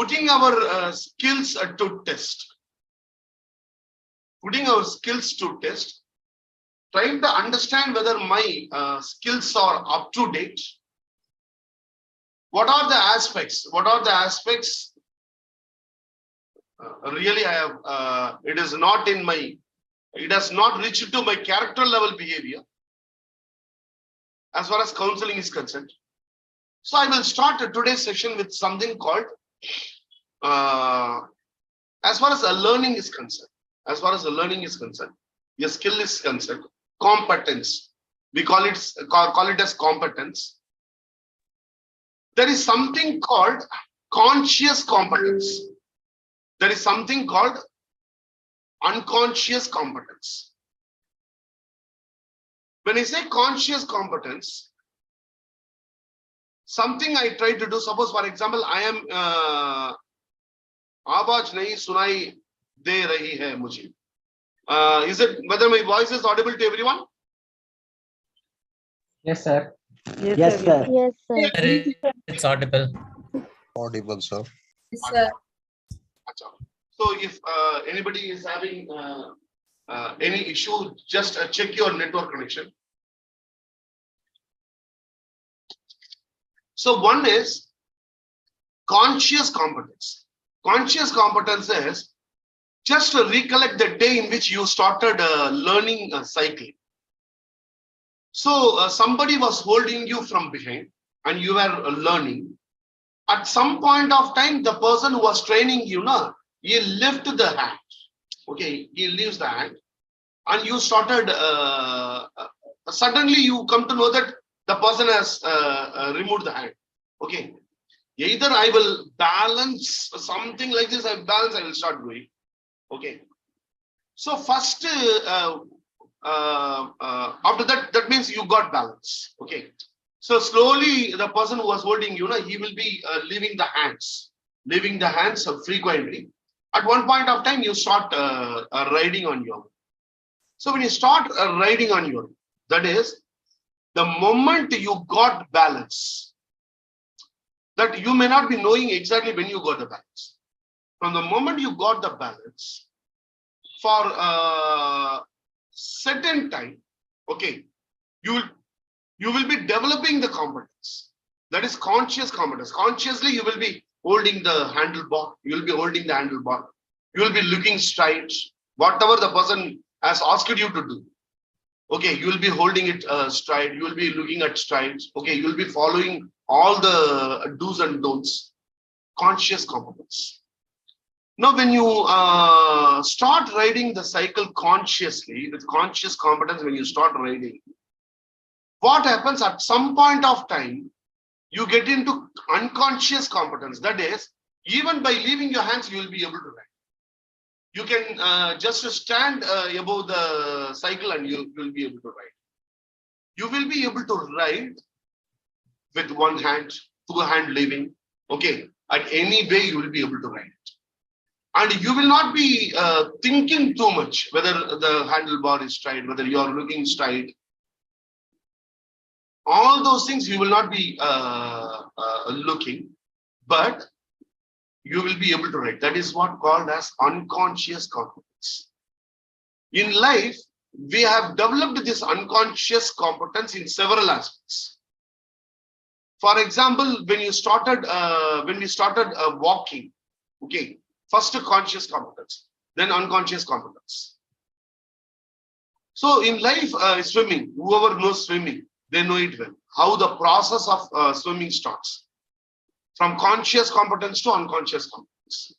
putting our skills to test. Putting our skills to test, trying to understand whether my skills are up to date. What are the aspects? What are the aspects? Really, I have. It is not in my. It has not reached to my character level behavior as far as counseling is concerned. So I will start today's session with something called, as far as learning is concerned. As far as the learning is concerned, your skill is concerned, competence. We call it as competence. There is something called conscious competence. There is something called unconscious competence. When I say conscious competence, something I try to do, suppose for example, I am आवाज नहीं सुनाई दे रही है मुझे. Is it whether my voice is audible to everyone? Yes, sir. Yes, sir. Yes, sir. It's audible. Audible, sir. Yes, sir. So if anybody is having any issue, just check your network connection. So one is conscious competence. Conscious competence is just to recollect the day in which you started learning cycling. So somebody was holding you from behind and you were learning. At some point of time, the person who was training you, he lifted the hand. Okay, he leaves the hand and you started, suddenly you come to know that the person has removed the hand. Okay, either I will balance something like this, I will start doing. Okay, so first after that, that means you got balance. Okay, so slowly the person who was holding you, he will be leaving the hands frequently. At one point of time, you start riding on your own. So when you start riding on your own, that is the moment you got balance, that you may not be knowing exactly when you got the balance. From the moment you got the balance, for a certain time, okay, you will be developing the competence. That is conscious competence. Consciously, you will be holding the handlebar. You will be holding the handlebar. You will be looking straight. Whatever the person has asked you to do, okay, you will be holding it straight. You will be looking at straight. Okay, you will be following all the do's and don'ts. Conscious competence. Now, when you start riding the cycle consciously, with conscious competence, when you start riding, what happens at some point of time, you get into unconscious competence. That is, even by leaving your hands, you will be able to ride. You can just stand above the cycle and you will be able to ride. You will be able to ride with one hand, two hand leaving. Okay, at any way you will be able to ride it. And you will not be thinking too much whether the handlebar is straight, whether you are looking straight. All those things you will not be looking, but you will be able to write. That is what called as unconscious competence. In life, we have developed this unconscious competence in several aspects. For example, when we started walking, okay, first conscious competence, then unconscious competence. So in life, swimming, whoever knows swimming, they know it well, how the process of swimming starts. From conscious competence to unconscious competence.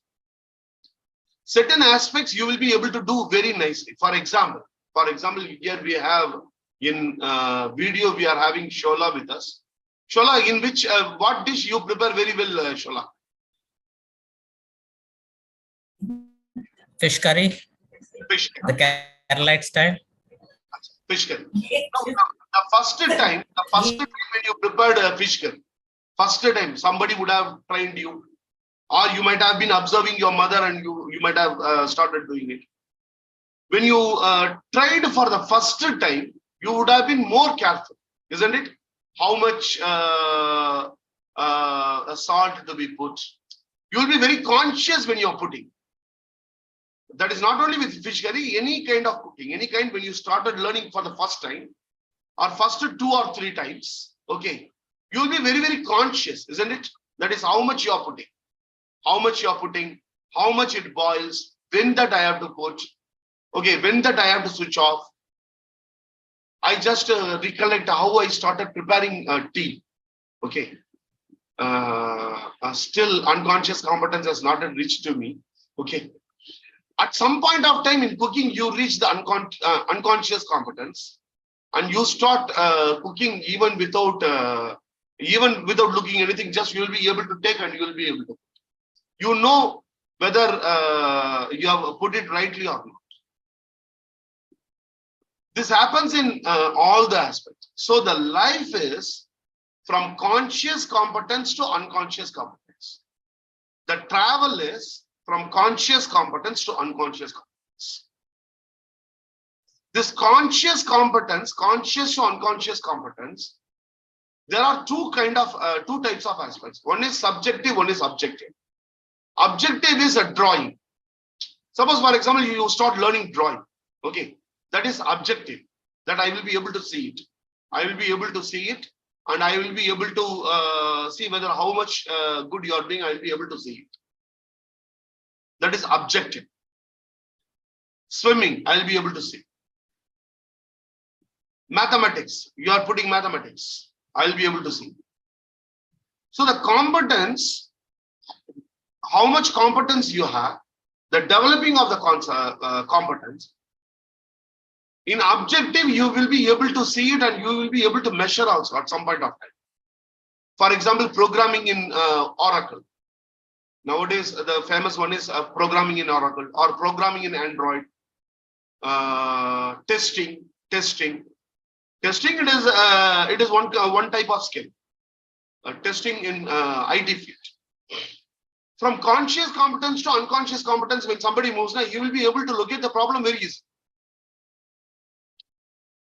Certain aspects you will be able to do very nicely. For example, here we have in video, we are having Shola with us. Shola, in which, what dish you prepare very well, Shola? Fish curry. Fish curry. The Kerala style. Fish curry. The first time when you prepared fish curry, first time somebody would have trained you, or you might have been observing your mother and you might have started doing it. When you tried for the first time, you would have been more careful, isn't it? How much salt to be put? You will be very conscious when you are putting. That is not only with fish curry, any kind of cooking, any kind when you started learning for the first time or first 2 or 3 times, okay, you will be very, very conscious, isn't it? That is how much you are putting, how much you are putting, how much it boils, when that I have to put, okay, when that I have to switch off. I just recollect how I started preparing tea, okay. Still unconscious competence has not reached to me, okay. At some point of time in cooking, you reach the unconscious competence, and you start cooking even without looking anything. Just you will be able to take and you will be able to. You know whether you have put it rightly or not. This happens in all the aspects. So the life is from conscious competence to unconscious competence. The travel is from conscious competence to unconscious competence. This conscious competence, conscious to unconscious competence, there are two types of aspects. One is subjective, one is objective. Objective is a drawing. Suppose, for example, you start learning drawing. Okay, that is objective. That I will be able to see it. I will be able to see it, and I will be able to see whether how much good you are doing. I will be able to see it. That is objective. Swimming, I will be able to see. Mathematics, you are putting mathematics, I will be able to see. So the competence, how much competence you have, the developing of the competence. In objective, you will be able to see it and you will be able to measure also at some point of time. For example, programming in Oracle. Nowadays, the famous one is programming in Oracle or programming in Android. Testing. Testing, it is one type of skill. Testing in IT field. From conscious competence to unconscious competence, when somebody moves now, you will be able to locate the problem very easily.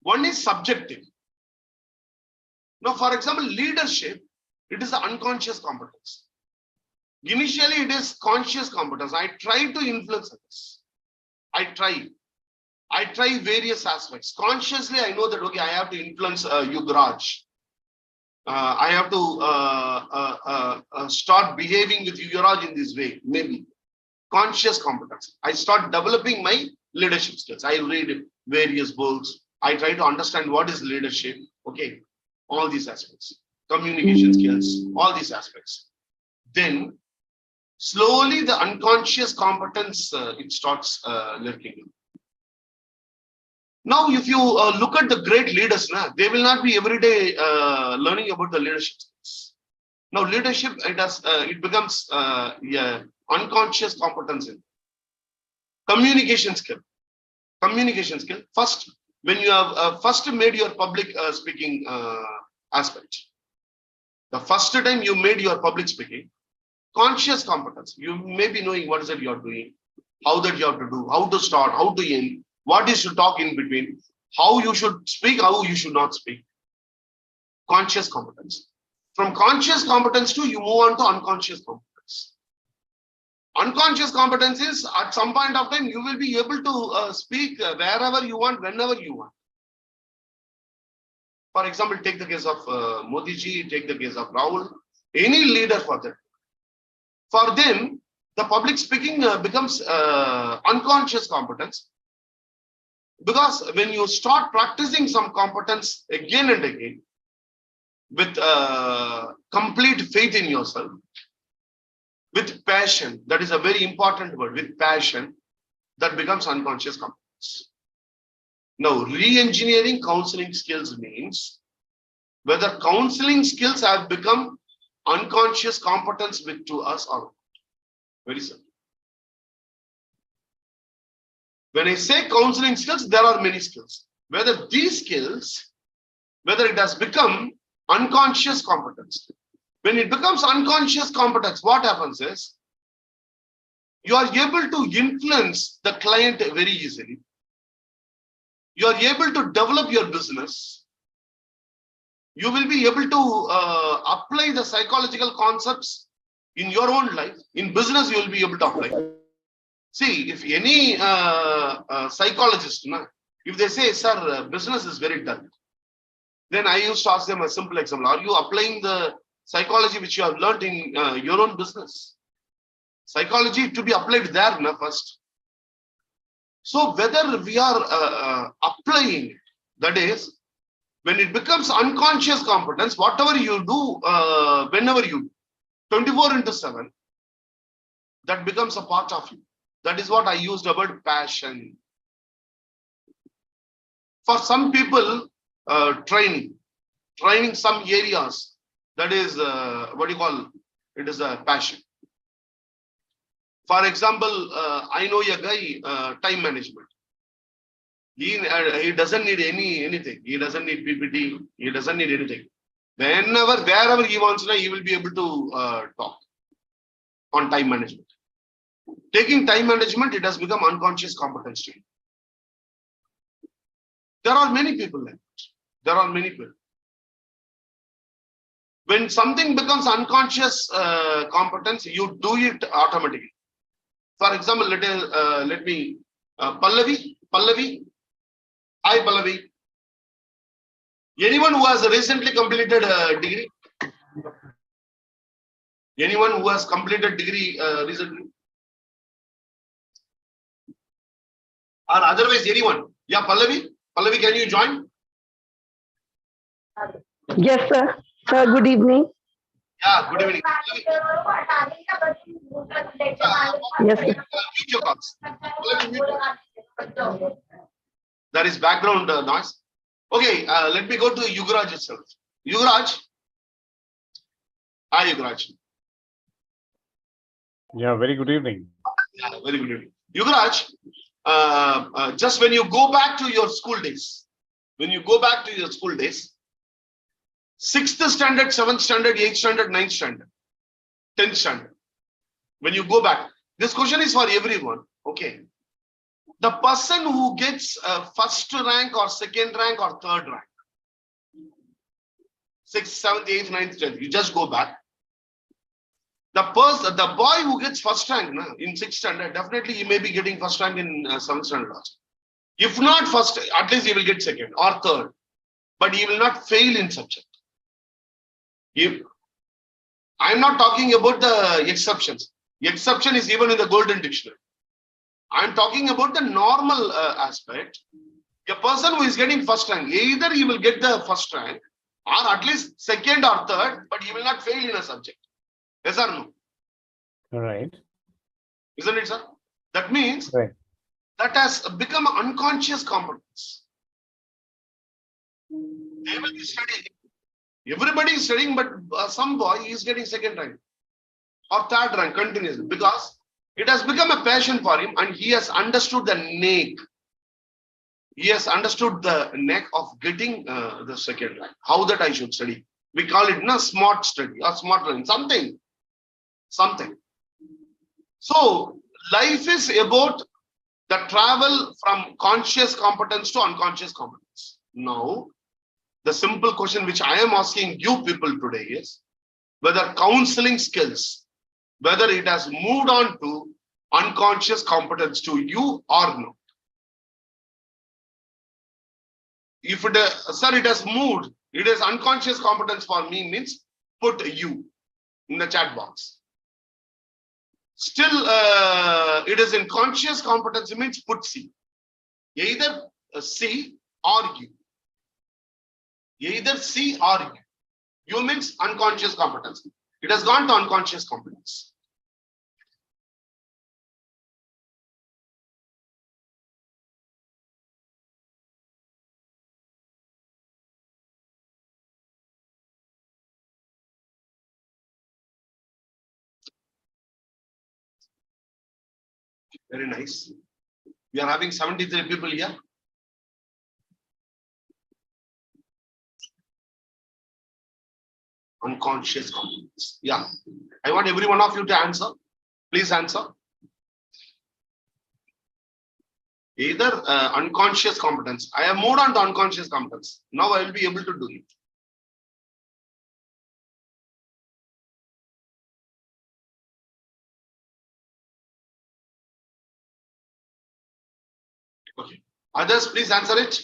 One is subjective. Now, for example, leadership, it is the unconscious competence. Initially, it is conscious competence. I try to influence others. I try various aspects. Consciously, I know that, okay, I have to influence Yugraj. I have to start behaving with Yugraj in this way, maybe. Conscious competence. I start developing my leadership skills. I read various books. I try to understand what is leadership. Okay, all these aspects. Communication skills, all these aspects. Then, slowly the unconscious competence, it starts lurking in. Now, if you look at the great leaders, they will not be every day learning about the leadership skills. Now, leadership, it becomes unconscious competence in communication skill. Communication skill. First, when you have first made your public speaking aspect, the first time you made your public speaking, conscious competence. You may be knowing what is it you are doing, how that you have to do, how to start, how to end. What is to talk in between, how you should speak, how you should not speak. Conscious competence. From conscious competence to you move on to unconscious competence. Unconscious competence is at some point of time you will be able to speak wherever you want, whenever you want. For example, take the case of Modi ji, take the case of Rahul, any leader for them. For them, the public speaking becomes unconscious competence. Because when you start practicing some competence again and again, with complete faith in yourself, with passion, that is a very important word, with passion, that becomes unconscious competence. Now, re-engineering counseling skills means whether counseling skills have become unconscious competence to us or not. Very simple. When I say counseling skills, there are many skills. Whether these skills, whether it has become unconscious competence. When it becomes unconscious competence, what happens is, you are able to influence the client very easily. You are able to develop your business. You will be able to apply the psychological concepts in your own life, in business, you will be able to apply. See, if any psychologist, if they say, sir, business is very dull, then I used to ask them a simple example. Are you applying the psychology which you have learned in your own business? Psychology to be applied there first. So whether we are applying, that is, when it becomes unconscious competence, whatever you do, whenever you do, 24/7, that becomes a part of you. That is what I used about passion. For some people, training some areas, that is what you call it is a passion. For example, I know a guy, time management. He doesn't need anything. He doesn't need PPT. He doesn't need anything. Wherever he wants to, he will be able to talk on time management. Taking time management, it has become unconscious competence to him. There are many people like that. There are many people. When something becomes unconscious competence, you do it automatically. For example, let me Pallavi. Hi, Pallavi. Anyone who has recently completed a degree? Anyone who has completed degree recently? Or otherwise, anyone? Yeah, Pallavi. Pallavi, can you join? Yes, sir. Sir, good evening. Yeah, good evening. Yes, sir. Mute your calls. Pallavi, mute your- There is background noise. Okay, let me go to Yugraj itself. Yugraj. Hi, Yugraj. Yeah, very good evening. Yeah, very good evening. Yugraj, just when you go back to your school days, 6th standard, 7th standard, 8th standard, 9th standard, 10th standard, when you go back, this question is for everyone. Okay. The person who gets first rank or second rank or third rank, 6th, 7th, 8th, 9th, 10th, you just go back. The boy who gets first rank in 6th standard, definitely he may be getting first rank in 7th standard also. If not first, at least he will get second or third, but he will not fail in subject. I'm not talking about the exceptions. The exception is even in the golden dictionary. I'm talking about the normal aspect. A person who is getting first rank, either he will get the first rank or at least second or third, but he will not fail in a subject. Yes or no? Right. Isn't it, sir? That means Right. that has become unconscious competence. They will be studying. Everybody is studying, but some boy is getting second rank or third rank continuously because it has become a passion for him and he has understood the knack. He has understood the knack of getting the second rank. How that I should study. We call it smart study or smart learning. Something. So life is about the travel from conscious competence to unconscious competence. Now, the simple question which I am asking you people today is whether counseling skills, whether it has moved on to unconscious competence to you or not. If it, sir, it has moved, it is unconscious competence for me means put you in the chat box. Still, it is in conscious competence means put C. Either C or you. Either C or you. You means unconscious competence. It has gone to unconscious competence. Very nice. We are having 73 people here. Unconscious competence. Yeah. I want every one of you to answer. Please answer. Either unconscious competence. I have moved on to unconscious competence. Now I will be able to do it. Okay. Others, please answer it.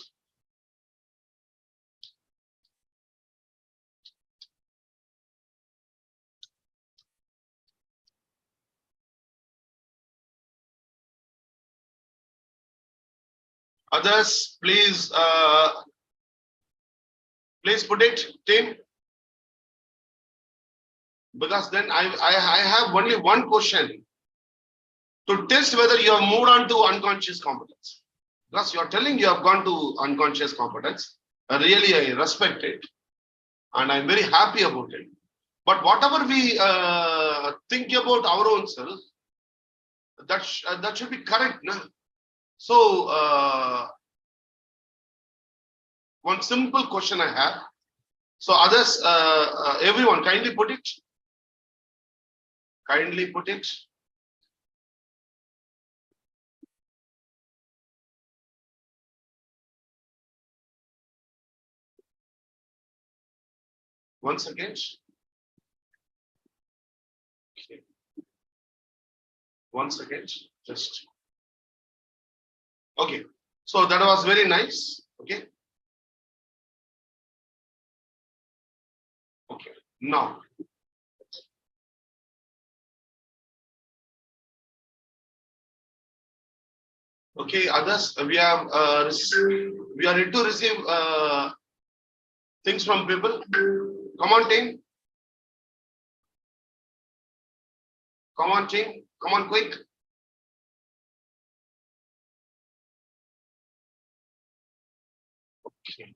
Others, please, please put it, team. Because then I have only one question to test whether you have moved on to unconscious competence. Because you are telling you have gone to unconscious competence. Really, I respect it. And I'm very happy about it. But whatever we think about our own self, that should be correct. No? So, one simple question I have. So others, everyone, kindly put it. Kindly put it. Once again. Okay. Once again, just. Okay. So that was very nice. Okay. Okay. Now. Okay, others, we have we are ready to receive things from people. Come on, team. Come on, team. Come on, quick. Okay.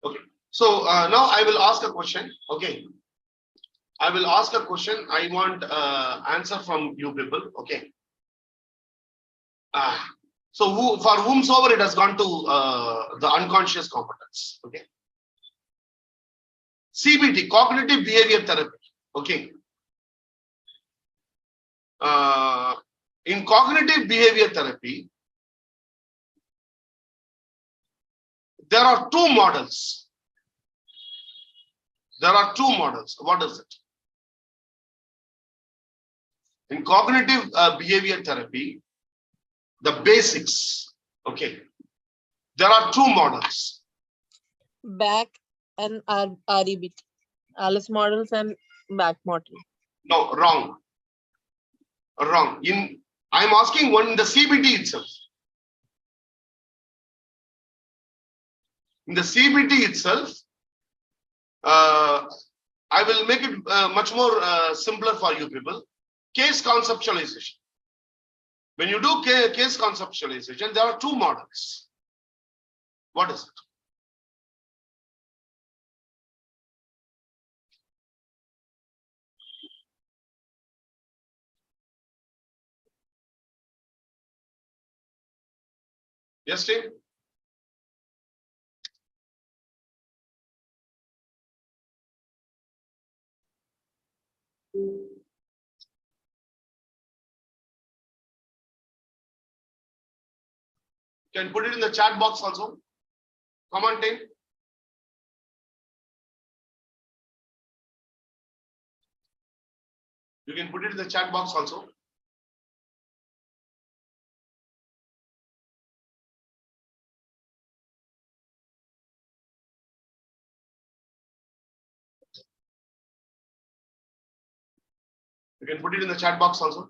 Okay. So now I will ask a question. Okay. I will ask a question. I want answer from you people. Okay. So for whomsoever it has gone to the unconscious competence. Okay. CBT, cognitive behavior therapy. Okay. In cognitive behavior therapy, there are two models. There are two models. What is it? In cognitive behavior therapy, the basics. Okay. There are two models. Back and REBT. Alice models and back model. No, wrong. Wrong. I'm asking one in the CBT itself. In the CBT itself, I will make it much more simpler for you people. Case conceptualization. When you do case conceptualization, there are two models. What is it? Yes, Steve? Can put it in the chat box also. Come on, team. You can put it in the chat box also. You can put it in the chat box also.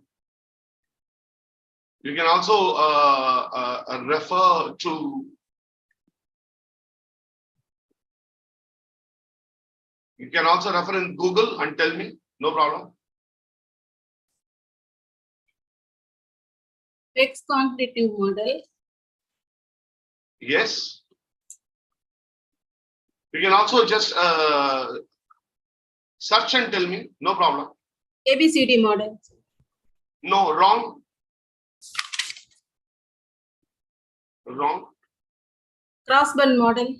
You can also refer to. You can also refer in Google and tell me, no problem. Text cognitive model. Yes. You can also just search and tell me, no problem. ABCD model. No, wrong. Wrong. Crossband model.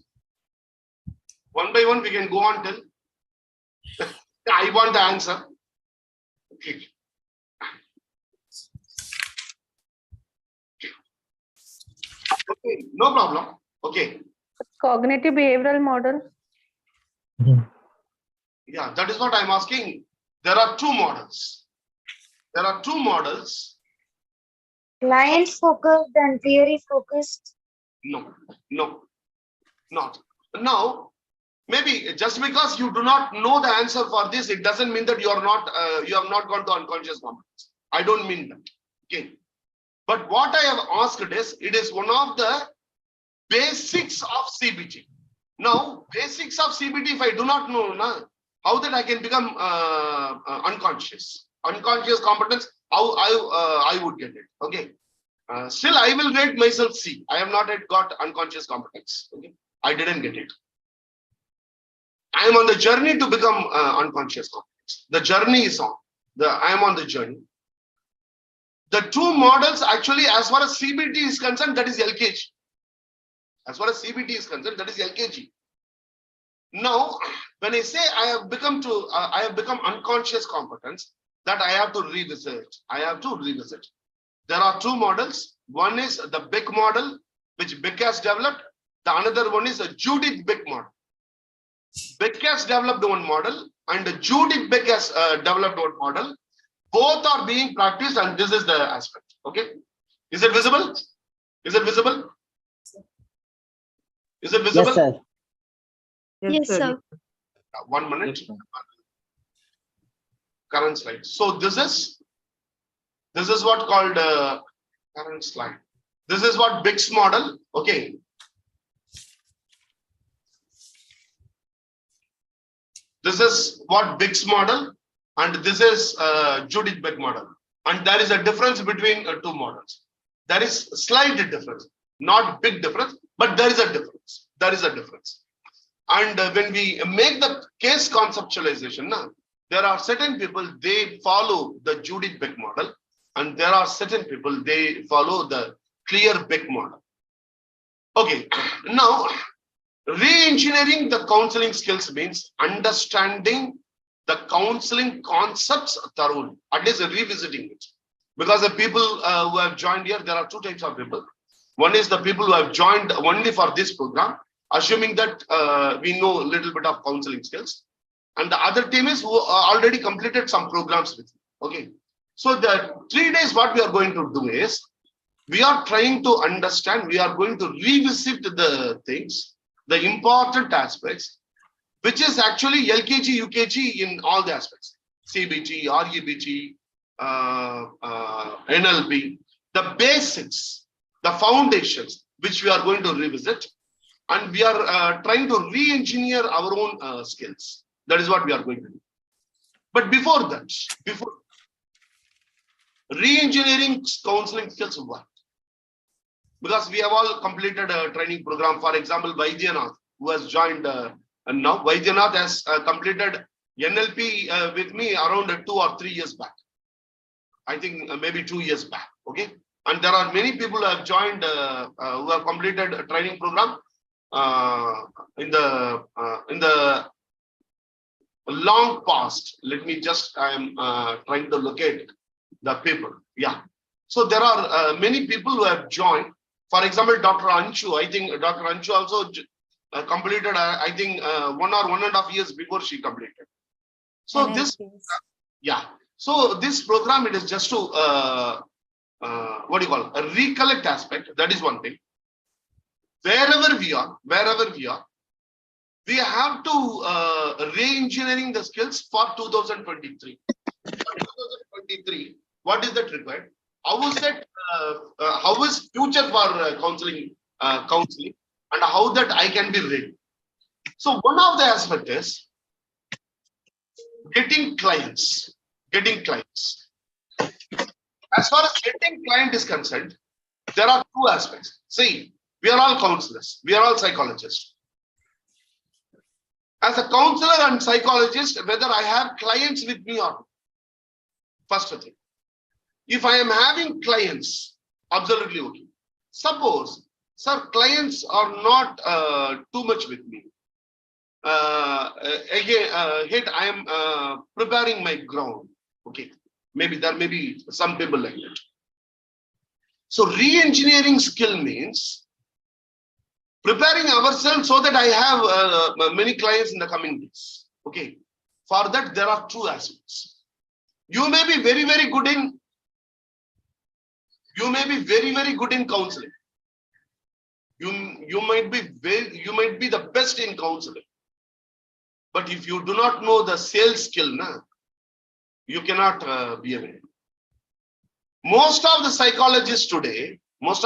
One by one, we can go on till. I want the answer. Okay. Okay, no problem. Okay. Cognitive behavioral model. Yeah, that is what I'm asking. There are two models. There are two models. Client focused and theory focused. No, no, not. Now, maybe just because you do not know the answer for this, it doesn't mean that you are not, you have not gone to unconscious competence. I don't mean that. Okay. But what I have asked is, it is one of the basics of CBT. Now, basics of CBT, if I do not know, how that I can become unconscious? Unconscious competence, how I would get it. Okay. Still, I will rate myself C. I have not yet got unconscious competence. Okay. I didn't get it. I am on the journey to become unconscious competence. The journey is on. I am on the journey. The two models actually, as far as CBT is concerned, that is LKG. As far as CBT is concerned, that is LKG. Now, when I say I have become unconscious competence, that I have to revisit. I have to revisit. There are two models. One is the Beck model, which Beck has developed. The another one is a Judith Beck model. Beck has developed one model, and Judith Beck has developed one model. Both are being practiced, and this is the aspect. Okay, is it visible? Is it visible? Is it visible? Yes, sir. Yes, sir. 1 minute. Current slide. So this is what called current slide. This is what Beck's model. Okay. This is what Beck's model, and this is Judith Beck model. And there is a difference between two models. There is a slight difference, not big difference, but there is a difference. There is a difference. And when we make the case conceptualization, there are certain people, they follow the Judith Beck model, and there are certain people, they follow the clear Beck model. Okay, now re-engineering the counseling skills means understanding the counseling concepts thoroughly, at least revisiting it. Because the people who have joined here, there are two types of people. One is the people who have joined only for this program, assuming that we know a little bit of counseling skills. And the other team is who already completed some programs with you. Okay. So the 3 days, what we are going to do is, we are trying to understand, we are going to revisit the things, the important aspects, which is actually LKG, UKG in all the aspects. CBT, REBT, NLP, the basics, the foundations, which we are going to revisit. And we are trying to re-engineer our own skills. That is what we are going to do. But before that, before re-engineering counseling skills, what? Because we have all completed a training program. For example, Vaidyanath, who has joined, and now Vaidyanath has completed NLP with me around 2 or 3 years back. I think maybe 2 years back. Okay. And there are many people who have joined, who have completed a training program in the long past. Let me just, I am trying to locate the people. Yeah. So there are many people who have joined. For example, Dr. Anshu, I think Dr. Anshu also completed, I think 1 or 1.5 years before she completed. So this, yeah. So this program, it is just to, what do you call, a recollect aspect. That is one thing. Wherever we are, we have to re-engineering the skills for 2023. For 2023, what is that required? How is that? How is future for counseling, and how that I can be ready? So one of the aspects is getting clients. Getting clients. As far as getting client is concerned, there are two aspects. See, we are all counselors. We are all psychologists. As a counselor and psychologist, whether I have clients with me or not. First thing. If I am having clients, absolutely okay. Suppose, sir, clients are not too much with me. Again, I am preparing my ground. Okay. Maybe there may be some people like that. So re-engineering skill means preparing ourselves so that I have many clients in the coming days. Okay. For that, there are two aspects. You may be very, very good in counseling. You might be the best in counseling. But if you do not know the sales skill, you cannot be able. Most of the psychologists today, if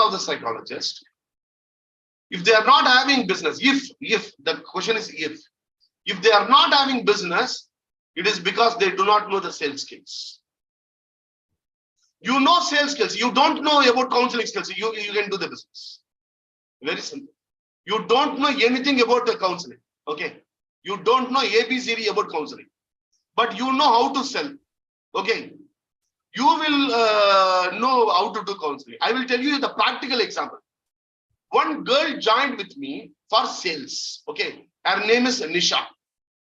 they are not having business, if the question is if they are not having business, it is because they do not know the sales skills. You know sales skills, you don't know about counseling skills, you can do the business. Very simple. You don't know anything about the counseling. Okay. You don't know ABCD about counseling, but you know how to sell. Okay. You will know how to do counseling. I will tell you the practical example. One girl joined with me for sales. Okay. Her name is Nisha.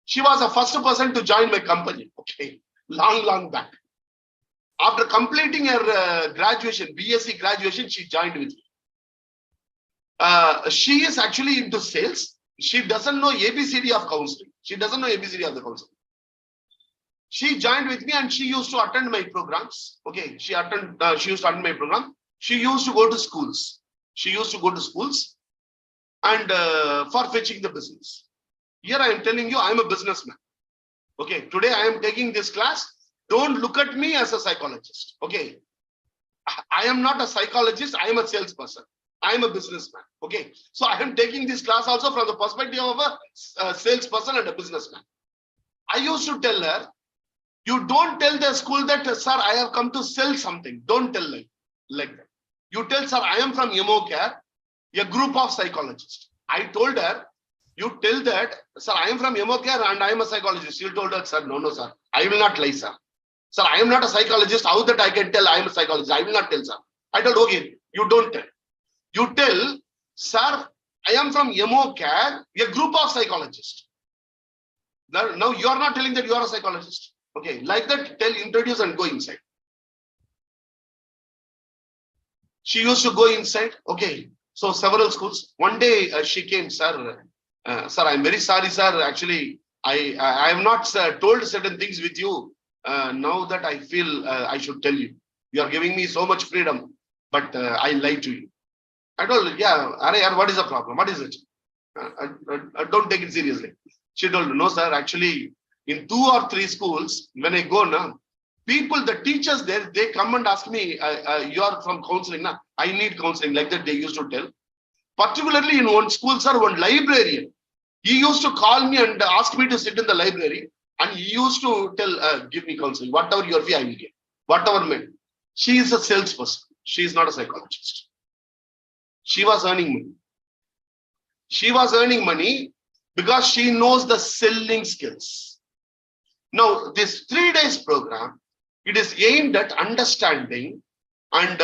She was the first person to join my company. Okay. Long back. After completing her graduation, BSc graduation, she joined with me. She is actually into sales. She doesn't know ABCD of counseling. She doesn't know ABCD of the counseling. She joined with me and she used to attend my programs. Okay, she used to attend my program. She used to go to schools. And for fetching the business. Here I am telling you, I am a businessman. Okay, today I am taking this class. Don't look at me as a psychologist. Okay, I am not a psychologist. I am a salesperson. I am a businessman. Okay, so I am taking this class also from the perspective of a salesperson and a businessman. I used to tell her, you don't tell the school that, sir, I have come to sell something. Don't tell them like that. You tell, sir, I am from EmoCare, a group of psychologists. I told her, you tell that, sir, I am from EmoCare and I am a psychologist. She told her, sir, no, sir, I will not lie, sir. Sir, I am not a psychologist. How that I can tell I am a psychologist? I will not tell, sir. I told, okay, you don't tell. You tell, sir, I am from EmoCare, a group of psychologists. Now you are not telling that you are a psychologist. Okay, like that, tell, introduce and go inside. She used to go inside. Okay, so several schools. One day she came, sir, I'm very sorry, sir. Actually, I have not told certain things with you. Now that I feel I should tell you. You are giving me so much freedom, but I lied to you. I told her, yeah, what is the problem? What is it? I don't take it seriously. She told me, no, sir, actually, in 2 or 3 schools, when I go now, people, the teachers there, they come and ask me, you are from counseling, na? I need counseling, like that they used to tell. Particularly in one school, sir, one librarian, he used to call me and ask me to sit in the library, and he used to tell, give me counseling, whatever your fee I will get, whatever meant. She is a salesperson. She is not a psychologist. She was earning money. She was earning money because she knows the selling skills. Now, this 3 days program, it is aimed at understanding and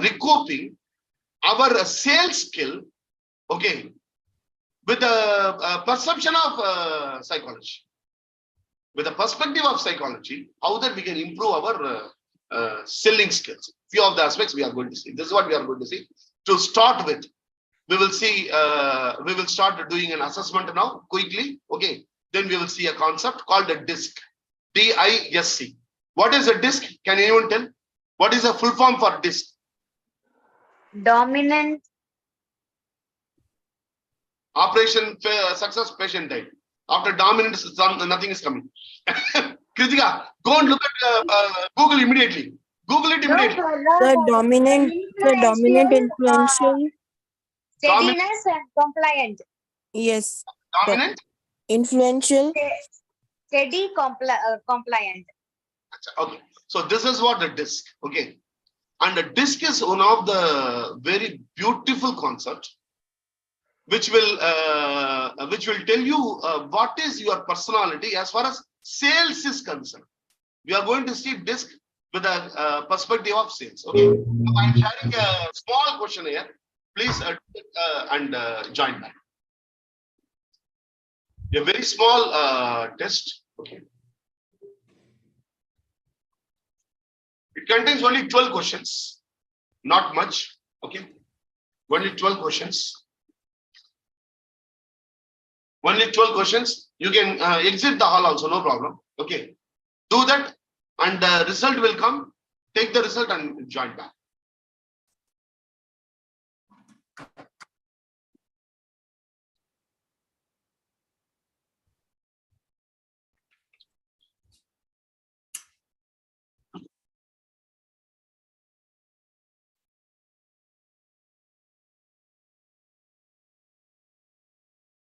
recouping our sales skill, okay, with a perception of psychology, with a perspective of psychology, how that we can improve our selling skills. Few of the aspects we are going to see. This is what we are going to see. To start with, we will see, we will start doing an assessment now quickly. Okay. Then we will see a concept called a DISC. DISC. What is a DISC? Can anyone tell? What is a full form for DISC? Dominant. Operation Success Patient Died. After dominant, nothing is coming. Kritika, go and look at Google immediately. Google it immediately. The dominant influential. Steadiness and compliant. Yes. Dominant? Influential. Steady, compliant. Okay. So this is what the DISC. Okay. And the DISC is one of the very beautiful concepts which will tell you what is your personality as far as sales is concerned. We are going to see DISC with a perspective of sales. Okay. Now I'm sharing a small question here. Please join that. A very small test. Okay. It contains only 12 questions, not much. Okay. Only 12 questions. Only 12 questions. You can exit the hall also, no problem. Okay. Do that and the result will come. Take the result and join back.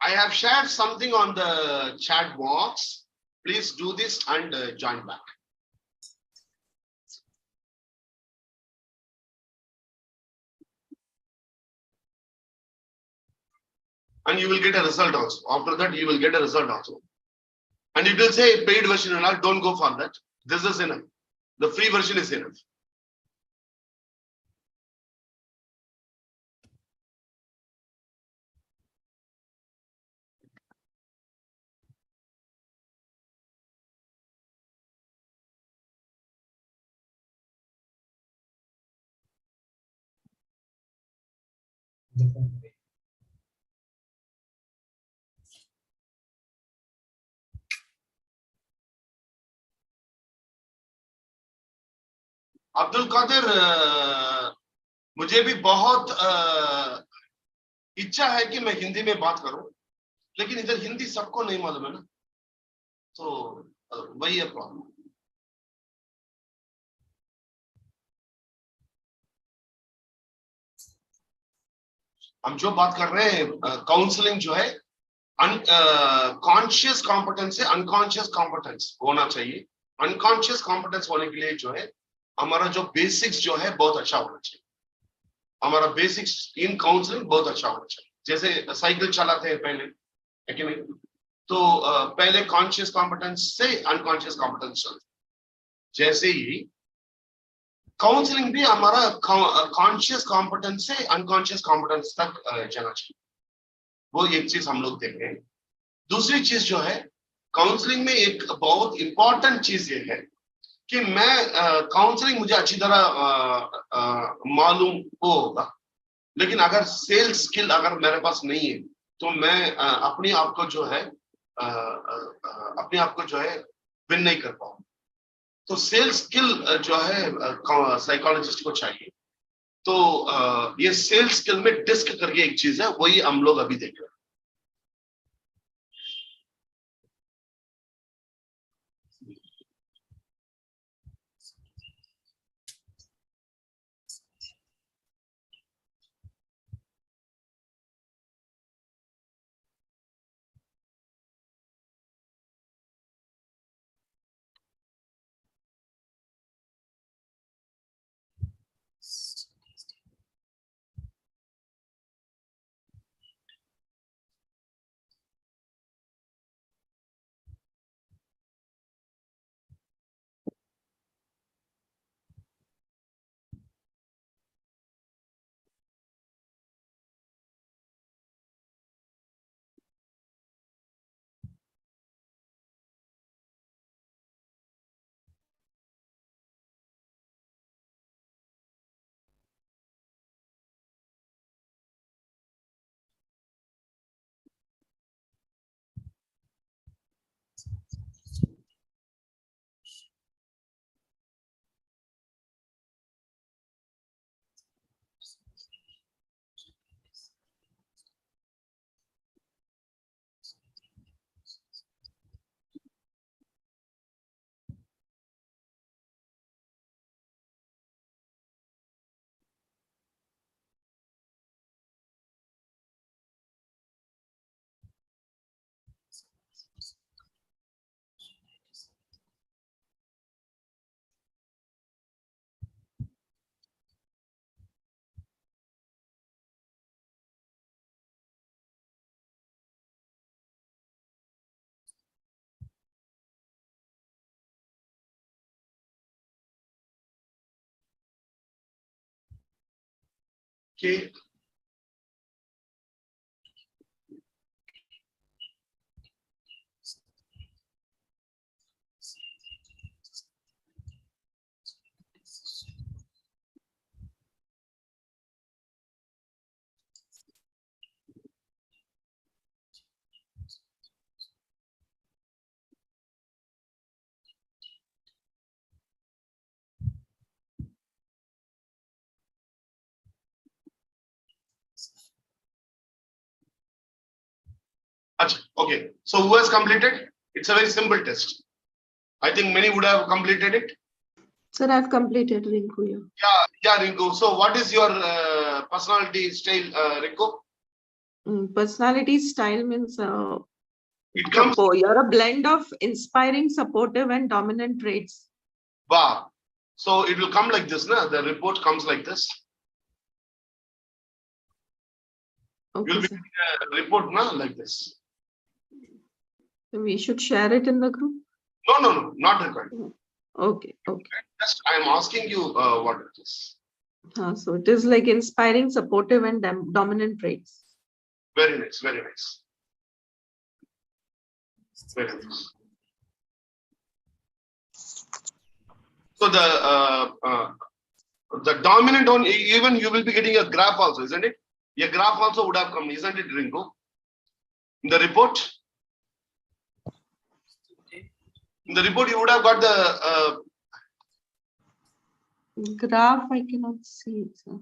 I have shared something on the chat box. Please do this and join back. And you will get a result also. After that, you will get a result also. And it will say paid version and all, don't go for that. This is enough. The free version is enough. Abdul Qadir, मुझे भी बहुत इच्छा है कि मैं हिंदी में बात करूं, लेकिन इधर हिंदी सबको नहीं मालूम है ना, तो वही है प्रॉब्लम. हम जो बात कर रहे हैं काउंसलिंग जो है कॉन्शियस कॉम्पिटेंस से अनकॉन्शियस कॉम्पिटेंस होना चाहिए. अनकॉन्शियस कॉम्पिटेंस होने के लिए जो है हमारा जो बेसिक्स जो है बहुत अच्छा होना चाहिए. हमारा बेसिक्स इन काउंसलिंग बहुत अच्छा होना चाहिए. जैसे साइकिल चलाते हैं पहले, है कि नहीं, तो पहले कॉन्शियस कॉम्पिटेंस से अनकॉन्शियस कॉम्पिटेंस चलते. जैसे ही काउंसलिंग भी हमारा कॉन्शियस कॉम्पिटेंस से अनकॉन्शियस कॉम्पिटेंस तक जाना चाहिए. वो एक चीज हम लोग देख रहे हैं. दूसरी चीज जो है काउंसलिंग में एक बहुत इंपॉर्टेंट चीज ये है कि मैं काउंसलिंग मुझे अच्छी तरह मालूम हो होगा, लेकिन अगर सेल्स स्किल अगर मेरे पास नहीं है तो मैं अपने आप को जो है विन नहीं कर पाऊंगा. तो सेल्स स्किल जो है साइकोलॉजिस्ट को चाहिए. तो ये सेल्स स्किल में डिस्क करके एक चीज है, वही हम लोग अभी देख रहे हैं. कि Acha, okay. So who has completed? It's a very simple test. I think many would have completed it. Sir, I've completed Rinku. Yeah, Rinku. So what is your personality style, Rinku? Personality style means It comes you're a blend of inspiring, supportive, and dominant traits. bar. So it will come like this, na? The report comes like this. Okay, You'll be sir. getting a report, na, like this. So we should share it in the group. No, not required. Okay. Just I am asking you what it is. So it is like inspiring, supportive, and dominant traits. Very nice, very nice. Very nice. So the dominant one, even you will be getting a graph also, isn't it? A graph also would have come, isn't it, Ringo? In the report? In the report, you would have got the Graph, I cannot see it, sir.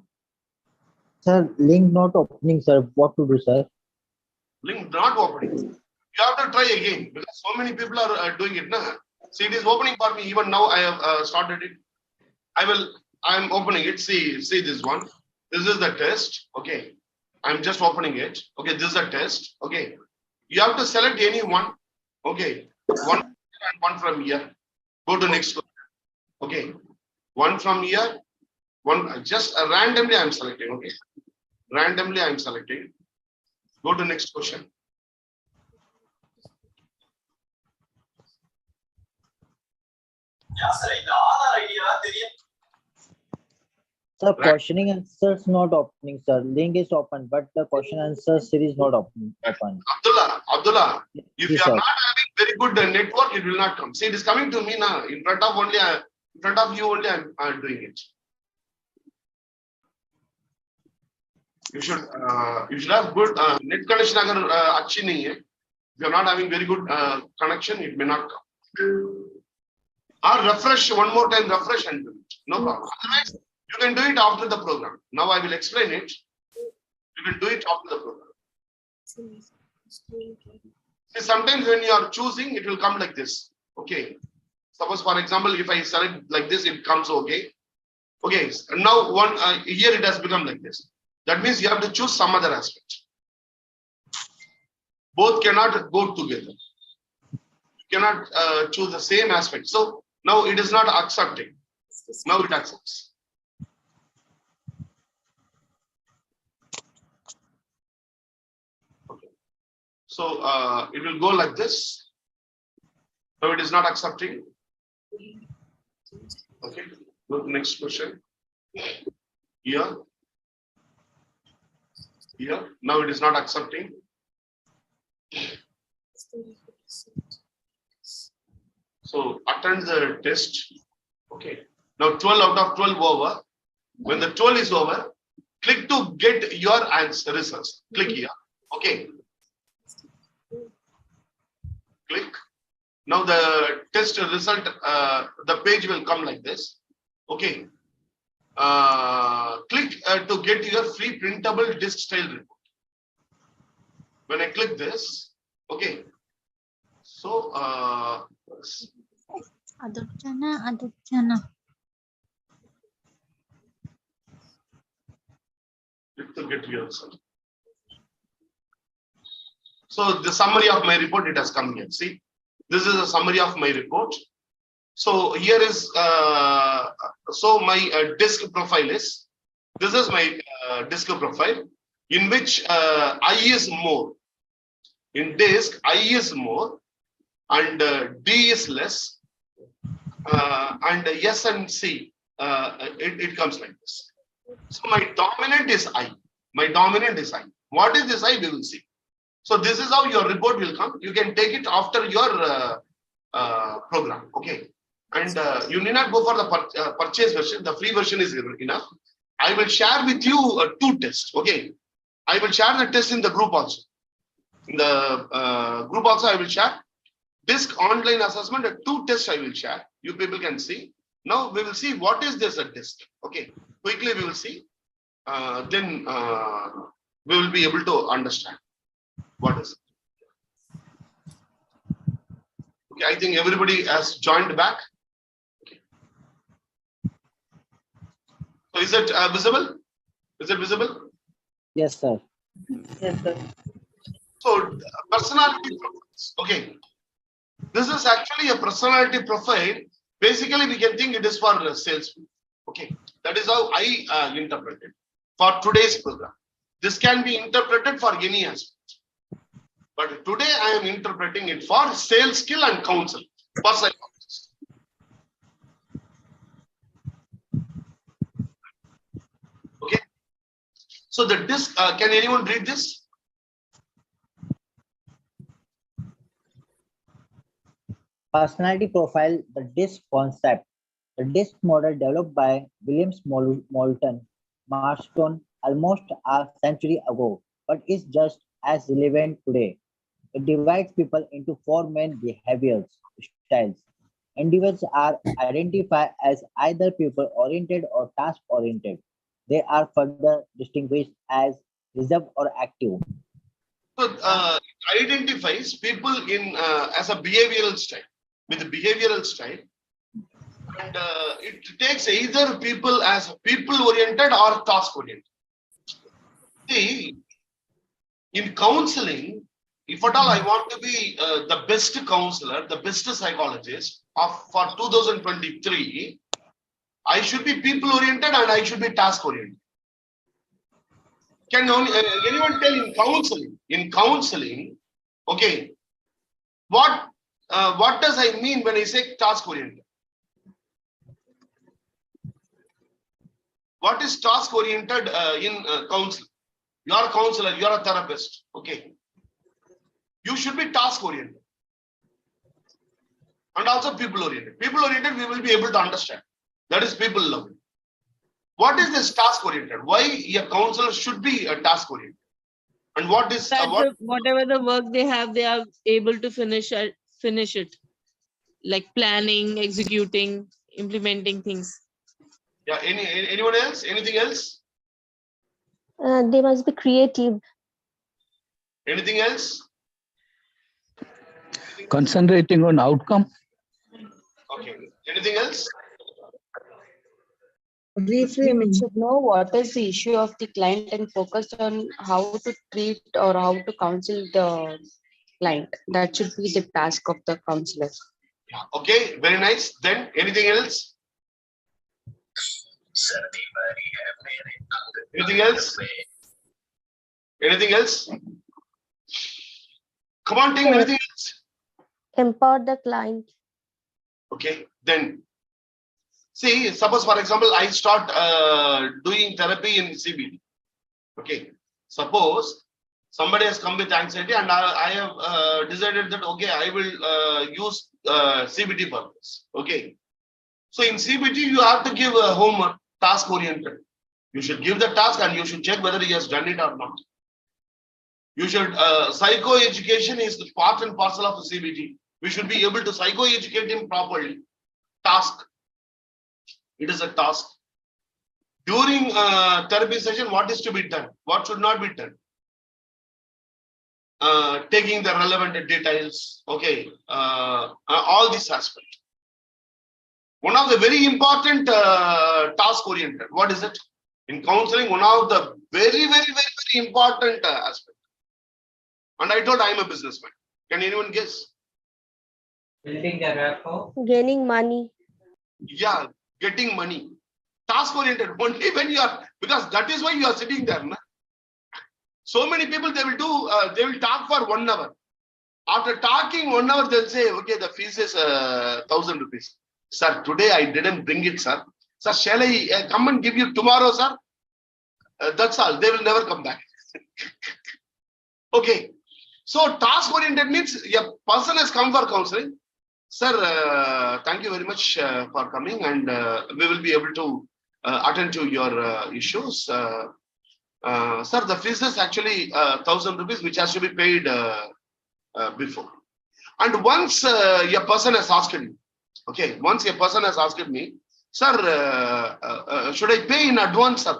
Sir, link not opening, sir. What to do, sir? link not opening. You have to try again because so many people are doing it. Na? See, it is opening for me. Even now, I have started it. I'm opening it. See this one. This is the test. Okay. I'm just opening it. Okay. This is a test. Okay. You have to select any one. Okay. One and one from here. Go to next one. Okay. One from here. One just randomly I'm selecting. Okay. Randomly I'm selecting. Go to next question. Sir, questioning answers not opening, sir. Link is open, but the question answer series not open. Abdullah, if Yes, you are sir. not having very good network, it will not come. See, it is coming to me now. In front of you only, I'm doing it. You should have good net connection. अगर अच्छी नहीं है, if you are not having very good connection, it may not come. Or refresh one more time, refresh and do it. No problem. Otherwise, you can do it after the program. Now I will explain it. You can do it after the program. See, sometimes when you are choosing, it will come like this. Okay. Suppose, for example, if I select like this, it comes okay. Okay. Now here it has become like this. That means you have to choose some other aspect. Both cannot go together. You cannot choose the same aspect. So now it is not accepting. Now it accepts. Okay. So it will go like this. Now it is not accepting. Okay. Go to next question. Here. Here. Now it is not accepting. So attend the test. Okay. Now 12 out of 12 over. When the 12 is over, click to get your answer results. Click here. Okay. Click. Now the test result, the page will come like this. Okay. Click to get your free printable disk style report. When I click this, okay. So click to get your result. So the summary of my report, it has come here. See, this is a summary of my report. So here is so my disk profile is. This is my disk profile in which I is more. In disk, I is more and D is less and S and C. It comes like this. So my dominant is I. My dominant is I. What is this I? We will see. So this is how your report will come. You can take it after your program. Okay. And you need not go for the purchase version. The free version is enough. I will share with you 2 tests. Okay. I will share the test in the group also. In the group also I will share. Disk online assessment, 2 tests I will share. You people can see. Now we will see what is this a disk. Okay. Quickly we will see. Then we will be able to understand what is it. Okay, I think everybody has joined back. Okay. So is it visible? Is it visible? Yes, sir. Yes, sir. So personality profiles. Okay. This is actually a personality profile. Basically, we can think it is for salespeople. Okay. That is how I interpret it for today's program. This can be interpreted for any aspect. But today I am interpreting it for sales skill and counsel for psychologists. Okay. So the disc, can anyone read this? Personality profile, the DISC concept. The DISC model developed by Williams Moulton Marston almost a century ago, but is just as relevant today. It divides people into four main behaviors styles. Individuals are identified as either people-oriented or task-oriented. They are further distinguished as reserved or active. So it identifies people in as a behavioral style with a behavioral style, and it takes either people as people-oriented or task-oriented. See, in counseling, if at all I want to be the best counselor, the best psychologist for 2023, I should be people-oriented and I should be task-oriented. Can anyone tell in counseling? In counseling, okay, what does I mean when I say task-oriented? What is task-oriented in counseling? You are a counselor, you are a therapist, okay. You should be task-oriented and also people-oriented. People-oriented, we will be able to understand. That is people love. What is this task-oriented? Why a counselor should be a task-oriented? And what is Whatever the work they have, they are able to finish it, like planning, executing, implementing things. Yeah, anyone else? Anything else? They must be creative. Anything else? Concentrating on outcome. Okay. Anything else? Reframing. Should know what is the issue of the client and focus on how to treat or how to counsel the client. That should be the task of the counselor. Yeah. Okay, very nice. Then anything else? Anything else? Anything else? Come on, team. Anything else? Empower the client. Okay, then see, suppose for example, I start doing therapy in CBT. Okay, suppose somebody has come with anxiety and I have decided that, okay, I will use CBT for this. Okay, so in CBT, you have to give a homework, task oriented. You should give the task and you should check whether he has done it or not. You should, psycho-education is the part and parcel of the CBT. We should be able to psycho-educate him properly. Task. It is a task. During therapy session, what is to be done? What should not be done? Taking the relevant details. Okay. All these aspects. One of the very important task-oriented. What is it? In counseling, one of the very important aspect. And I told I am a businessman. Can anyone guess? Building a rapport. Gaining money. Yeah, getting money. Task-oriented. Only when you are, because that is why you are sitting there. Na? So many people, they will do, they will talk for 1 hour. After talking 1 hour, they'll say, okay, the fees is 1,000 rupees. Sir, today I didn't bring it, sir. Sir, shall I come and give you tomorrow, sir? That's all. They will never come back. Okay. So task-oriented means a person has come for counseling. Sir, thank you very much for coming, and we will be able to attend to your issues. Sir, the fees is actually 1,000 rupees, which has to be paid before. And once a person has asked me, okay, once a person has asked me, sir, should I pay in advance, sir?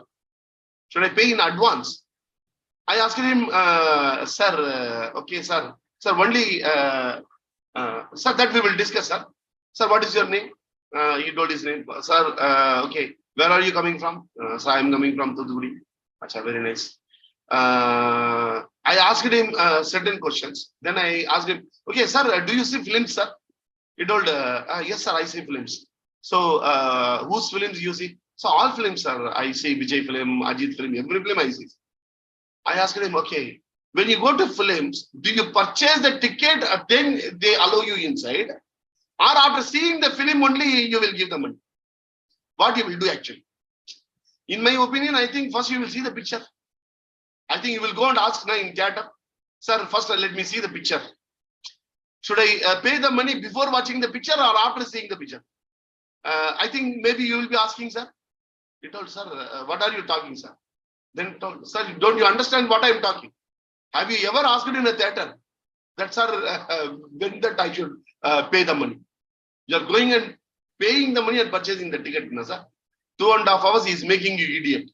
Should I pay in advance? I asked him, sir, okay, sir, only Sir, that we will discuss, sir. Sir, what is your name? He told his name. Sir, okay. Where are you coming from? Sir, I am coming from Thoothukudi. Acha, very nice. I asked him certain questions. Then I asked him, okay, sir, do you see films, sir? He told, yes, sir, I see films. So, whose films you see? So, all films, sir. I see Vijay film, Ajit film, every film I see. I asked him, okay, when you go to films, do you purchase the ticket, then they allow you inside? Or after seeing the film only, you will give the money? What you will do actually? In my opinion, I think first you will see the picture. I think you will go and ask now in theater, sir, first let me see the picture. Should I pay the money before watching the picture or after seeing the picture? I think maybe you will be asking, sir. He told, sir, what are you talking, sir? Then told, sir, don't you understand what I am talking? Have you ever asked in a theater that, sir, when that I should pay the money? You are going and paying the money and purchasing the ticket, no, sir. 2.5 hours he is making you idiot.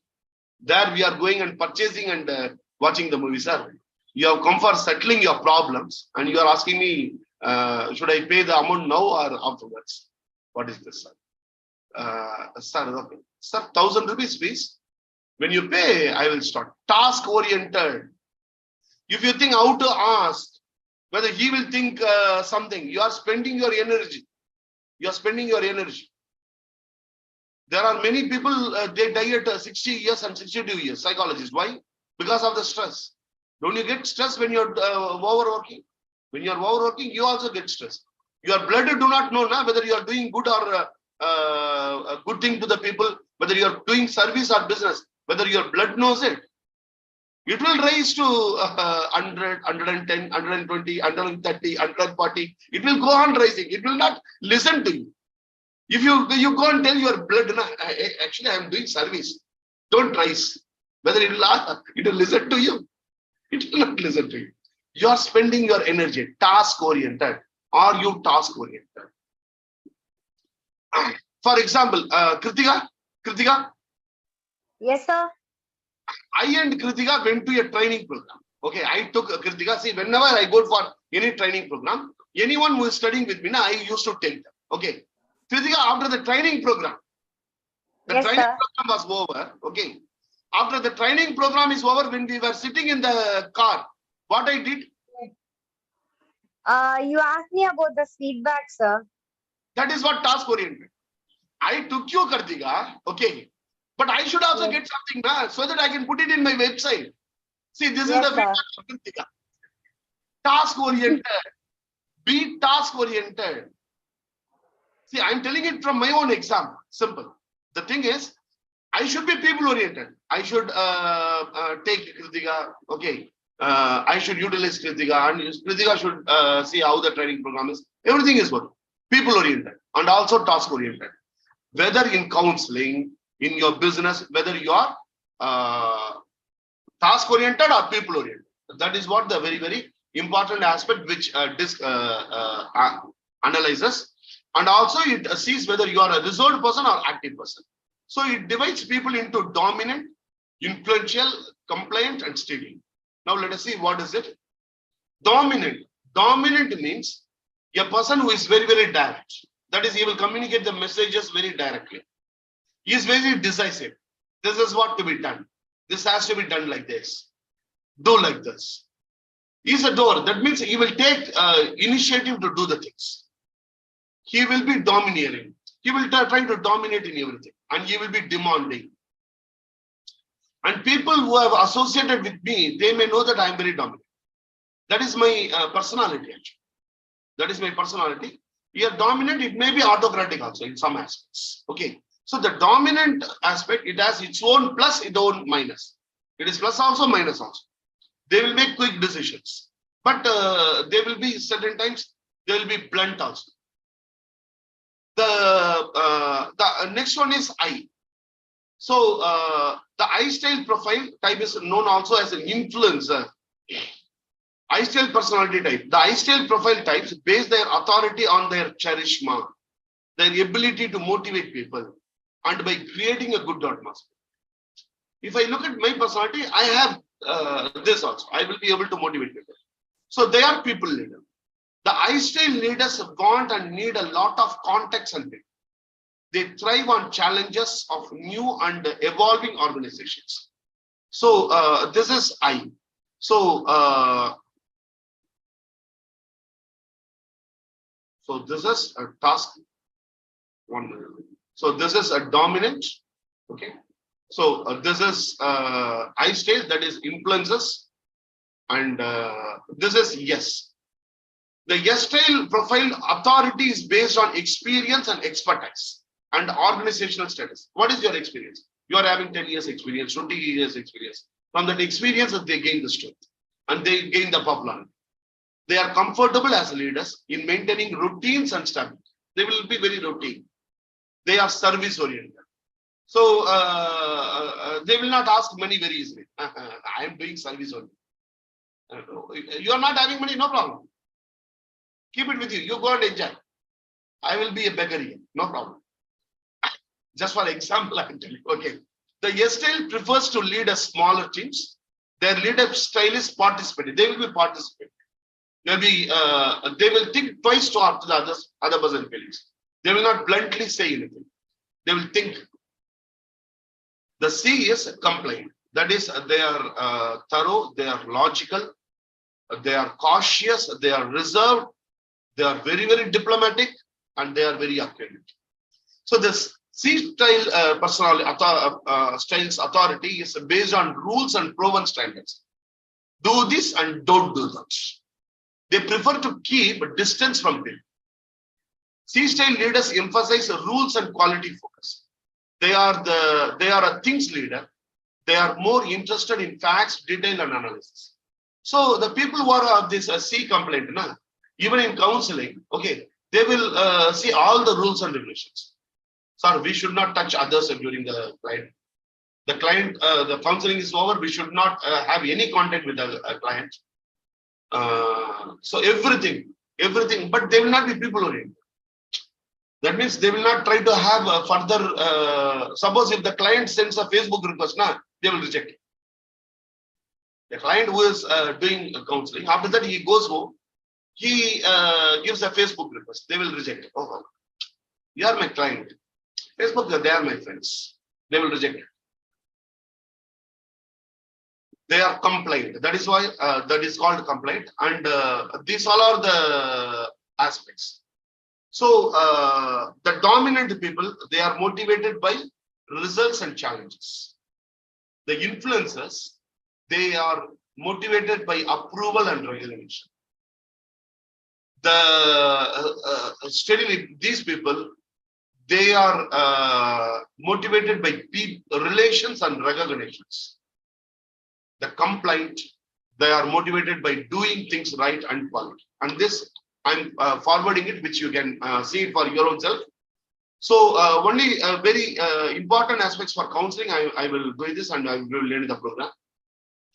There we are going and purchasing and watching the movie, sir. You have come for settling your problems and you are asking me, should I pay the amount now or afterwards? What is this, sir? Sir, okay. Sir, 1,000 rupees, please. When you pay, I will start. Task oriented. If you think how to ask, whether he will think something, you are spending your energy. You are spending your energy. There are many people, they die at 60 years and 62 years, psychologists. Why? Because of the stress. Don't you get stress when you're overworking? When you're overworking, you also get stress. Your blood do not know now whether you are doing good or a good thing to the people, whether you are doing service or business, whether your blood knows it. It will rise to 100, 110, 120, 130, 140. It will go on rising. It will not listen to you. If you go and tell your blood, actually I am doing service, don't rise. Whether it will listen to you, it will not listen to you. You are spending your energy, task oriented. Are you task oriented? For example, Kritika. Yes, sir. I and Kritika went to a training program. Okay, I took Kritika. See, whenever I go for any training program, anyone who is studying with me, I used to take them. Okay. Kritika, after the training program, the Yes, training sir. program was over. Okay. After the training program is over, when we were sitting in the car, what I did? You asked me about the feedback, sir. That is what task oriented. I took you, Kritika. Okay. But I should also get something so that I can put it in my website. See, this is the feedback of Kritika. Task oriented. Be task oriented. See, I'm telling it from my own example. Simple. The thing is, I should be people oriented. I should take Kritika. Okay. I should utilize Kritika and Kritika should see how the training program is. Everything is good. People oriented and also task oriented. Whether in counseling, in your business, whether you are task oriented or people oriented. That is what the very, very important aspect which analyzes. And also it sees whether you are a resolved person or active person. So it divides people into dominant, influential, compliant, and steady. Now let us see what is it. Dominant. Dominant means a person who is very, very direct. That is, he will communicate the messages very directly. He is very decisive. This is what to be done. This has to be done like this. Do like this. He is a doer. That means he will take initiative to do the things. He will be domineering. He will try to dominate in everything. And he will be demanding. And people who have associated with me, they may know that I am very dominant. That is my personality actually. That is my personality. Here dominant, it may be autocratic also in some aspects. Okay. So the dominant aspect, it has its own plus, its own minus. It is plus also, minus also. They will make quick decisions. But they will be certain times, they will be blunt also. The next one is I. So the I style profile type is known also as an influencer. I style personality type. The I style profile types base their authority on their charisma, their ability to motivate people, and by creating a good atmosphere. If I look at my personality, I have this also. I will be able to motivate people. So they are people leader. The I-style leaders want and need a lot of context and data. They thrive on challenges of new and evolving organizations. So this is I. So so this is a task one. So this is a dominant. Okay. So this is I-style, that is influences, and this is yes. The yes-style profile authority is based on experience and expertise and organizational status. What is your experience? You are having 10 years experience, 20 years experience. From that experience, they gain the strength and they gain the popularity. They are comfortable as leaders in maintaining routines and stability. They will be very routine. They are service oriented. So they will not ask money very easily. I am doing service only. You are not having money, no problem. Keep it with you. You go and enjoy. I will be a beggar here. No problem. Just for example, I can tell you. Okay. The yes style prefers to lead a smaller teams. Their leadership style is participating. They will be participating. They'll be. They will think twice to after the other person feelings. They will not bluntly say anything. They will think. The C is complaint. That is, they are thorough. They are logical. They are cautious. They are reserved. They are very, very diplomatic, and they are very accurate. So this C-style styles authority is based on rules and proven standards. Do this and don't do that. They prefer to keep a distance from people. C-style leaders emphasize rules and quality focus. They are a things leader. They are more interested in facts, detail, and analysis. So the people who are this C complaint, even in counseling, okay, they will see all the rules and regulations. Sir, we should not touch others during the client. The client, the counseling is over. We should not have any contact with the client. So everything, but they will not be people oriented. That means they will not try to have a further. Suppose if the client sends a Facebook request, they will reject it. The client who is doing counseling, after that he goes home, he gives a Facebook request. They will reject it. Oh, you are my client. Facebook, they are my friends. They will reject it. They are complaint. That is why that is called complaint. And these all are the aspects. So the dominant people, they are motivated by results and challenges. The influencers, they are motivated by approval and recognition. The steadily, these people, they are motivated by relations and recognitions. The complaint, they are motivated by doing things right and quality. And this, I'm forwarding it, which you can see it for your own self. So only very important aspects for counseling, I will do this and I will learn the program.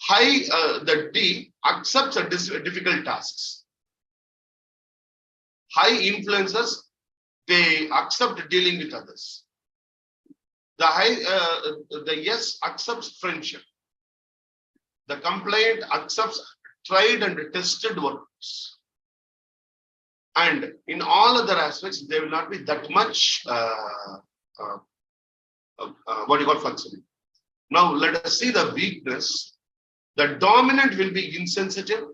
High, the D accepts a difficult tasks. High influencers, they accept dealing with others. The high, the yes accepts friendship. The complaint accepts tried and tested works. And in all other aspects, they will not be that much what you call functioning. Now let us see the weakness. The dominant will be insensitive,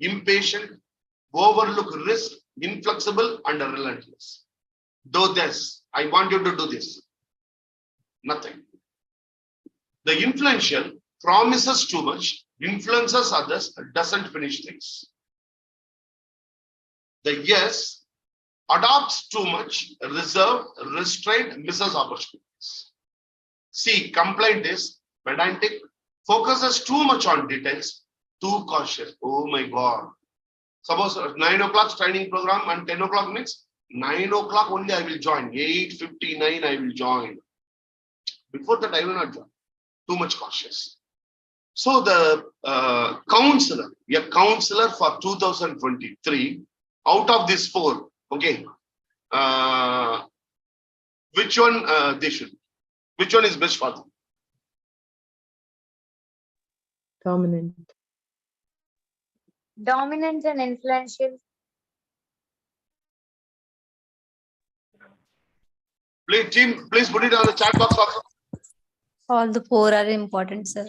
impatient, overlook risk, inflexible, and relentless. Do this. I want you to do this. Nothing. The influential promises too much, influences others, doesn't finish things. The yes adopts too much, reserved, restrained, misses opportunities. C, complaint is pedantic, focuses too much on details, too cautious. Oh my God. Suppose 9 o'clock training program and 10 o'clock means 9 o'clock only I will join. 8:59 I will join. Before that I will not join. Too much cautious. So the counselor, a counselor for 2023, out of these 4, okay, which one they should? Which one is best for them? Dominant. Dominant and influential. Please, team, please put it on the chat box also. All the four are important, sir.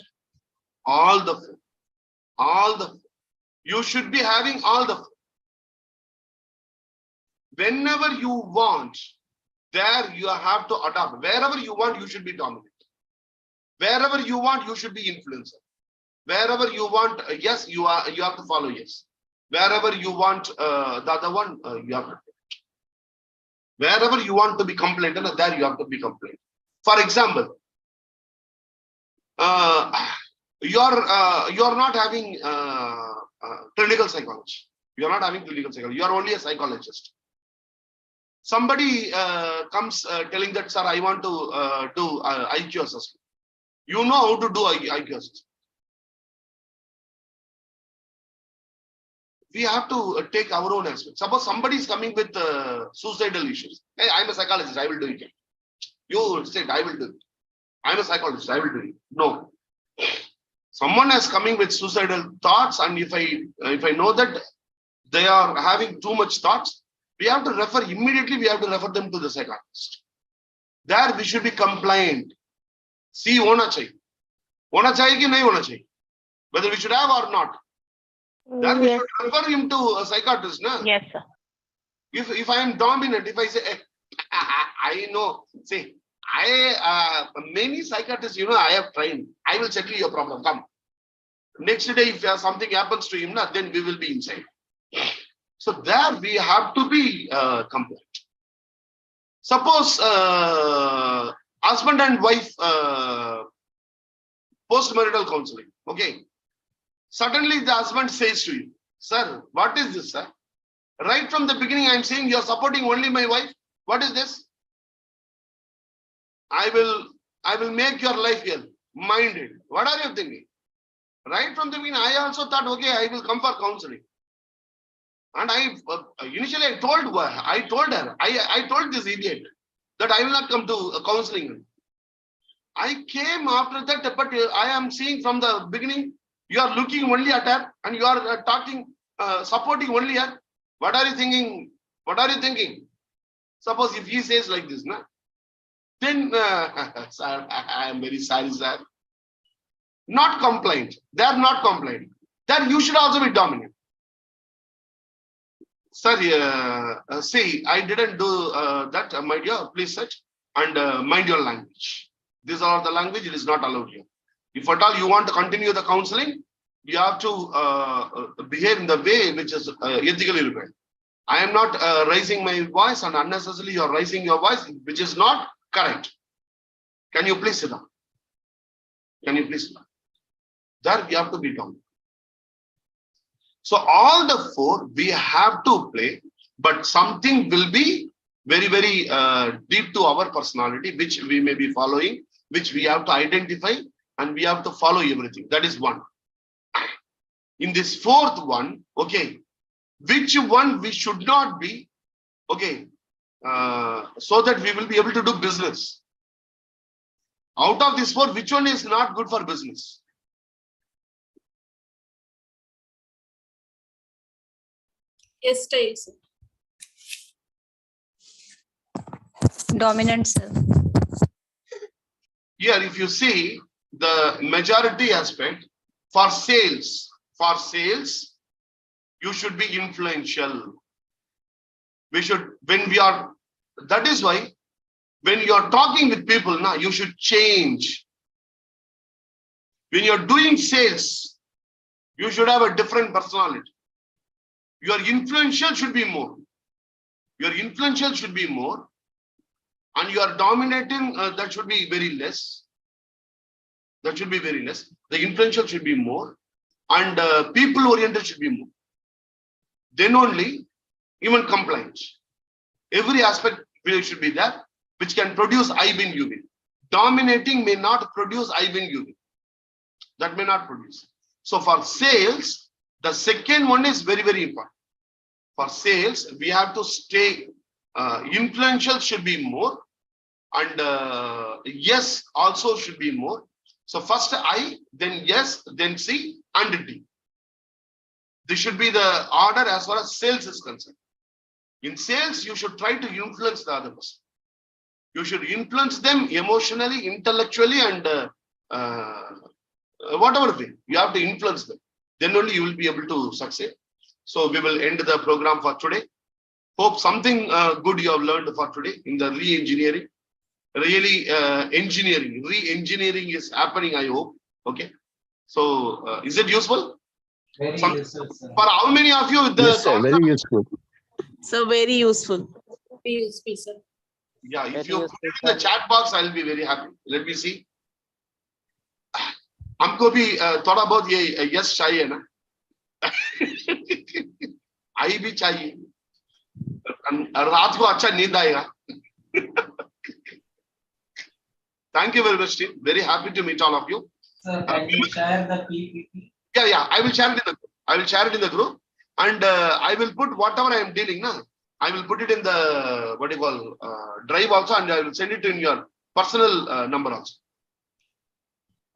All the four. All the four. You should be having all the four. Whenever you want, there you have to adopt. Wherever you want, you should be dominant. Wherever you want, you should be influencer. Wherever you want, yes, you have to follow yes. Wherever you want the other one, you have to. Wherever you want to be complainant, there you have to be complainant. For example, you're not having clinical psychology. You're not having clinical psychology. You are only a psychologist. Somebody comes telling that, sir, I want to do IQ assessment. You know how to do IQ assessment. We have to take our own aspect. Suppose somebody is coming with suicidal issues. Hey, I'm a psychologist, I will do it. You said, I will do it. I'm a psychologist, I will do it. No. Someone is coming with suicidal thoughts, and if I know that they are having too much thoughts, we have to refer immediately. We have to refer them to the psychiatrist. There we should be compliant. See, hona chahiye ki nahi hona chahiye. Whether we should have or not. Then we should refer him to a psychiatrist. Na? Yes, sir. If I am dominant, if I say, I know, say, many psychiatrists, I have trained. I will settle your problem. Come. Next day, if something happens to him, then we will be inside. So there we have to be compliant. Suppose husband and wife post-marital counseling. Okay. Suddenly the husband says to you, sir, what is this, sir? Right from the beginning, I'm saying you're supporting only my wife. What is this? I will make your life here. Mind it. What are you thinking? Right from the beginning, I also thought, okay, I will come for counseling. And initially I told her, I told this idiot that I will not come to counseling. I came after that, but I am seeing from the beginning, you are looking only at her and you are talking, supporting only her. What are you thinking? What are you thinking? Suppose if he says like this, then sir, I am very sorry, sir. Not complaint. They are not complaining. Then you should also be dominant. Sir, see, I didn't do that, my dear. Please sit and mind your language. These are the language, it is not allowed here. If at all you want to continue the counseling, you have to behave in the way which is ethically required. I am not raising my voice, and unnecessarily you are raising your voice, which is not correct. Can you please sit down? Can you please sit down? There we have to be down. So all the four we have to play, but something will be very, very deep to our personality, which we may be following, which we have to identify, and we have to follow everything. That is one. In this fourth one, okay, which one we should not be, okay, so that we will be able to do business. Out of these four, which one is not good for business? Yes, style, sir. Dominant, sir. Here, if you see the majority aspect for sales, you should be influential. We should, when we are, that is why when you are talking with people now, you should change. When you're doing sales, you should have a different personality. Your influential should be more. Your influential should be more. And you are dominating, that should be very less. That should be very less. The influential should be more. And people oriented should be more. Then only even compliance. Every aspect should be there, which can produce I win, you win. Dominating may not produce I win, you win. That may not produce. So for sales, the second one is very, very important. For sales, we have to stay influential should be more, and yes also should be more. So first I, then yes, then C, and D. This should be the order as far as sales is concerned. In sales, you should try to influence the other person. You should influence them emotionally, intellectually, and whatever way. You have to influence them. Then only you will be able to succeed. So we will end the program for today. Hope something good you have learned for today in the re-engineering. Really, engineering, re-engineering is happening, I hope. Okay. So, is it useful? Very useful, sir. For how many of you? Yes, sir. Very useful. So very useful. PSP, sir. Yeah, if Very you put useful, it in the chat box, I'll be very happy. Let me see. हमको भी थोड़ा बहुत ये yes चाहिए ना आई भी चाहिए रात को अच्छा नींद आएगा Thank you very much, Steve. Very happy to meet all of you. Sir, can you share the PPT? Yeah, I will share it in the group. I will share it in the group, and I will put whatever I am dealing now. I will put it in the what do you call drive also, and I will send it in your personal number also.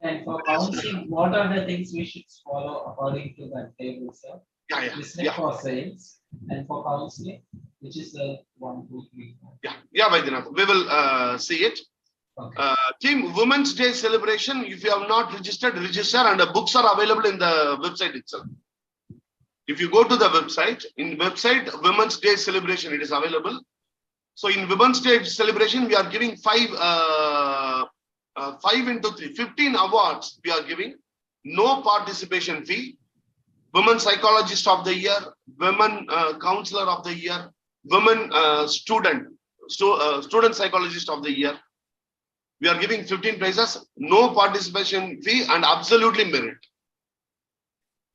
And for counseling, what are the things we should follow according to that table, sir? Yeah, Listening for sales, and for counseling, which is the 1, 2, 3, 4. Yeah, Vaidyanathan. We will see it. Okay. Team Women's Day celebration. If you have not registered, register, and the books are available in the website itself. If you go to the website, in website Women's Day celebration, it is available. So in Women's Day celebration, we are giving 5 into 3, 15 awards we are giving. No participation fee. Women Psychologist of the Year, Women Counselor of the Year, Women Student Psychologist of the Year. We are giving 15 prizes, no participation fee, and absolutely merit.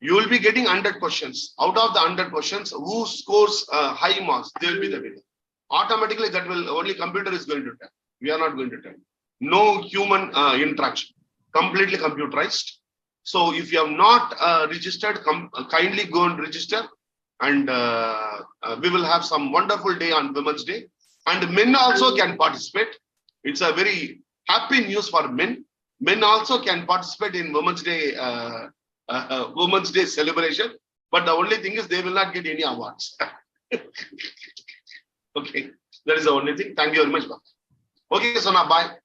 You will be getting 100 questions. Out of the 100 questions, who scores high marks, they will be the winner. Automatically, that will only computer is going to tell. We are not going to tell. No human interaction. Completely computerized. So if you have not registered, kindly go and register. And we will have some wonderful day on Women's Day. And men also can participate. It's a very happy news for men. Men also can participate in Women's Day celebration. But the only thing is they will not get any awards. Okay, that is the only thing. Thank you very much. Okay, so now bye.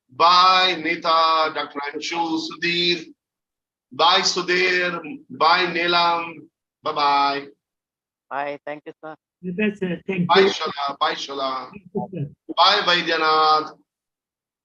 Bye, Nita, Dr. Anshu, Sudhir. Bye, Sudhir. Bye, Neelam. Bye-bye. Bye. Thank you, sir. Bye, Shala. Bye, Shala. Bye, Vaidyanath.